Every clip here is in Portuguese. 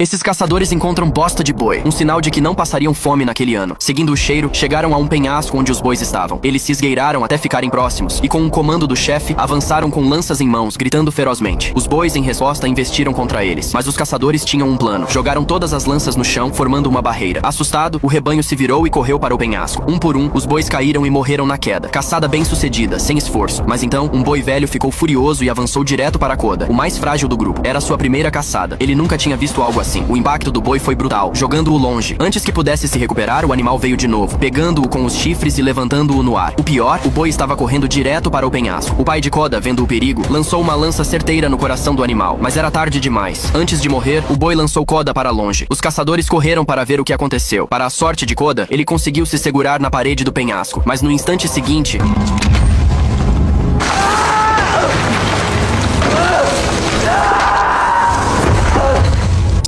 Esses caçadores encontram bosta de boi, um sinal de que não passariam fome naquele ano. Seguindo o cheiro, chegaram a um penhasco onde os bois estavam. Eles se esgueiraram até ficarem próximos, e com um comando do chefe, avançaram com lanças em mãos, gritando ferozmente. Os bois, em resposta, investiram contra eles. Mas os caçadores tinham um plano. Jogaram todas as lanças no chão, formando uma barreira. Assustado, o rebanho se virou e correu para o penhasco. Um por um, os bois caíram e morreram na queda. Caçada bem sucedida, sem esforço. Mas então, um boi velho ficou furioso e avançou direto para Koda, o mais frágil do grupo. Era sua primeira caçada. Ele nunca tinha visto algo assim. O impacto do boi foi brutal, jogando-o longe. Antes que pudesse se recuperar, o animal veio de novo, pegando-o com os chifres e levantando-o no ar. O pior, o boi estava correndo direto para o penhasco. O pai de Koda, vendo o perigo, lançou uma lança certeira no coração do animal, mas era tarde demais. Antes de morrer, o boi lançou Koda para longe. Os caçadores correram para ver o que aconteceu. Para a sorte de Koda, ele conseguiu se segurar na parede do penhasco, mas no instante seguinte...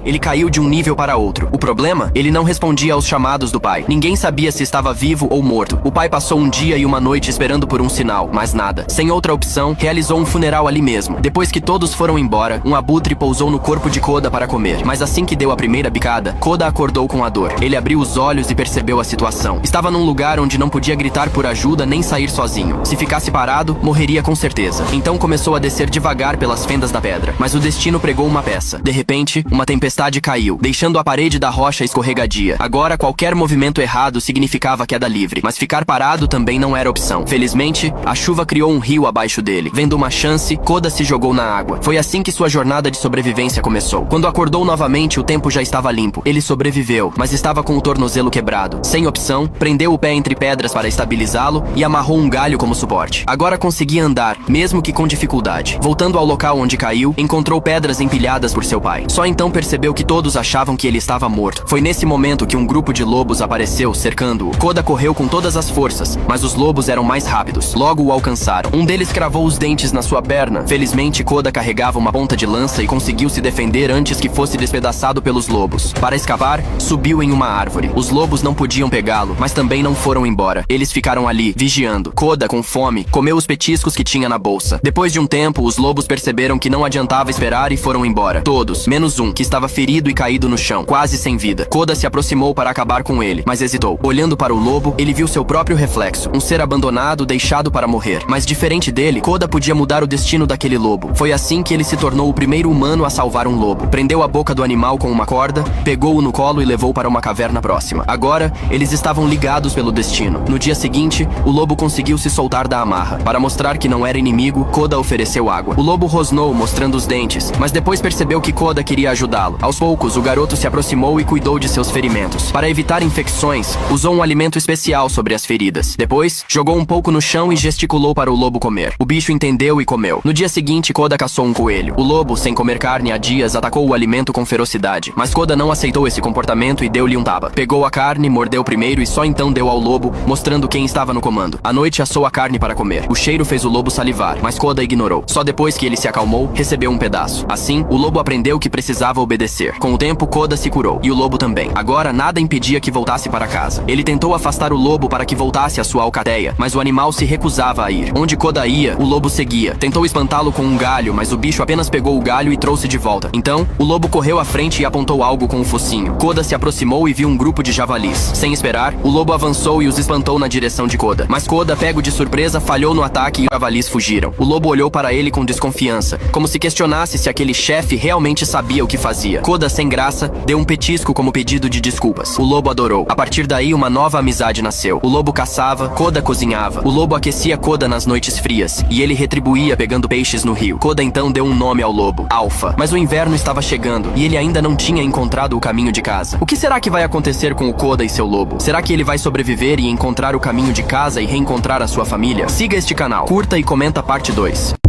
ele caiu de um nível para outro. O problema? Ele não respondia aos chamados do pai. Ninguém sabia se estava vivo ou morto. O pai passou um dia e uma noite esperando por um sinal, mas nada. Sem outra opção, realizou um funeral ali mesmo. Depois que todos foram embora, um abutre pousou no corpo de Koda para comer. Mas assim que deu a primeira bicada, Koda acordou com a dor. Ele abriu os olhos e percebeu a situação. Estava num lugar onde não podia gritar por ajuda nem sair sozinho. Se ficasse parado, morreria com certeza. Então começou a descer devagar pelas fendas da pedra. Mas o destino pregou uma peça. De repente, uma tempestade caiu, deixando a parede da rocha escorregadia. Agora, qualquer movimento errado significava queda livre, mas ficar parado também não era opção. Felizmente, a chuva criou um rio abaixo dele. Vendo uma chance, Koda se jogou na água. Foi assim que sua jornada de sobrevivência começou. Quando acordou novamente, o tempo já estava limpo. Ele sobreviveu, mas estava com o tornozelo quebrado. Sem opção, prendeu o pé entre pedras para estabilizá-lo e amarrou um galho como suporte. Agora conseguia andar, mesmo que com dificuldade. Voltando ao local onde caiu, encontrou pedras empilhadas por seu pai. Só então percebeu que todos achavam que ele estava morto. Foi nesse momento que um grupo de lobos apareceu, cercando-o. Koda correu com todas as forças, mas os lobos eram mais rápidos. Logo o alcançaram. Um deles cravou os dentes na sua perna. Felizmente, Koda carregava uma ponta de lança e conseguiu se defender antes que fosse despedaçado pelos lobos. Para escapar, subiu em uma árvore. Os lobos não podiam pegá-lo, mas também não foram embora. Eles ficaram ali, vigiando. Koda, com fome, comeu os petiscos que tinha na bolsa. Depois de um tempo, os lobos perceberam que não adiantava esperar e foram embora. Todos, menos um, que estava ferido e caído no chão, quase sem vida. Koda se aproximou para acabar com ele, mas hesitou. Olhando para o lobo, ele viu seu próprio reflexo, um ser abandonado, deixado para morrer. Mas diferente dele, Koda podia mudar o destino daquele lobo. Foi assim que ele se tornou o primeiro humano a salvar um lobo. Prendeu a boca do animal com uma corda, pegou-o no colo e levou para uma caverna próxima. Agora, eles estavam ligados pelo destino. No dia seguinte, o lobo conseguiu se soltar da amarra. Para mostrar que não era inimigo, Koda ofereceu água. O lobo rosnou, mostrando os dentes, mas depois percebeu que Koda queria ajudá-lo. Aos poucos, o garoto se aproximou e cuidou de seus ferimentos. Para evitar infecções, usou um alimento especial sobre as feridas. Depois, jogou um pouco no chão e gesticulou para o lobo comer. O bicho entendeu e comeu. No dia seguinte, Koda caçou um coelho. O lobo, sem comer carne há dias, atacou o alimento com ferocidade. Mas Koda não aceitou esse comportamento e deu-lhe um tapa. Pegou a carne, mordeu primeiro e só então deu ao lobo, mostrando quem estava no comando. À noite, assou a carne para comer. O cheiro fez o lobo salivar, mas Koda ignorou. Só depois que ele se acalmou, recebeu um pedaço. Assim, o lobo aprendeu que precisava obedecer. Com o tempo, Koda se curou, e o lobo também. Agora, nada impedia que voltasse para casa. Ele tentou afastar o lobo para que voltasse à sua alcateia, mas o animal se recusava a ir. Onde Koda ia, o lobo seguia. Tentou espantá-lo com um galho, mas o bicho apenas pegou o galho e trouxe de volta. Então, o lobo correu à frente e apontou algo com o focinho. Koda se aproximou e viu um grupo de javalis. Sem esperar, o lobo avançou e os espantou na direção de Koda. Mas Koda, pego de surpresa, falhou no ataque e os javalis fugiram. O lobo olhou para ele com desconfiança, como se questionasse se aquele chefe realmente sabia o que fazia. Koda, sem graça, deu um petisco como pedido de desculpas. O lobo adorou. A partir daí, uma nova amizade nasceu. O lobo caçava, Koda cozinhava. O lobo aquecia Koda nas noites frias, e ele retribuía pegando peixes no rio. Koda então deu um nome ao lobo, Alpha. Mas o inverno estava chegando, e ele ainda não tinha encontrado o caminho de casa. O que será que vai acontecer com o Koda e seu lobo? Será que ele vai sobreviver e encontrar o caminho de casa e reencontrar a sua família? Siga este canal, curta e comenta a parte 2.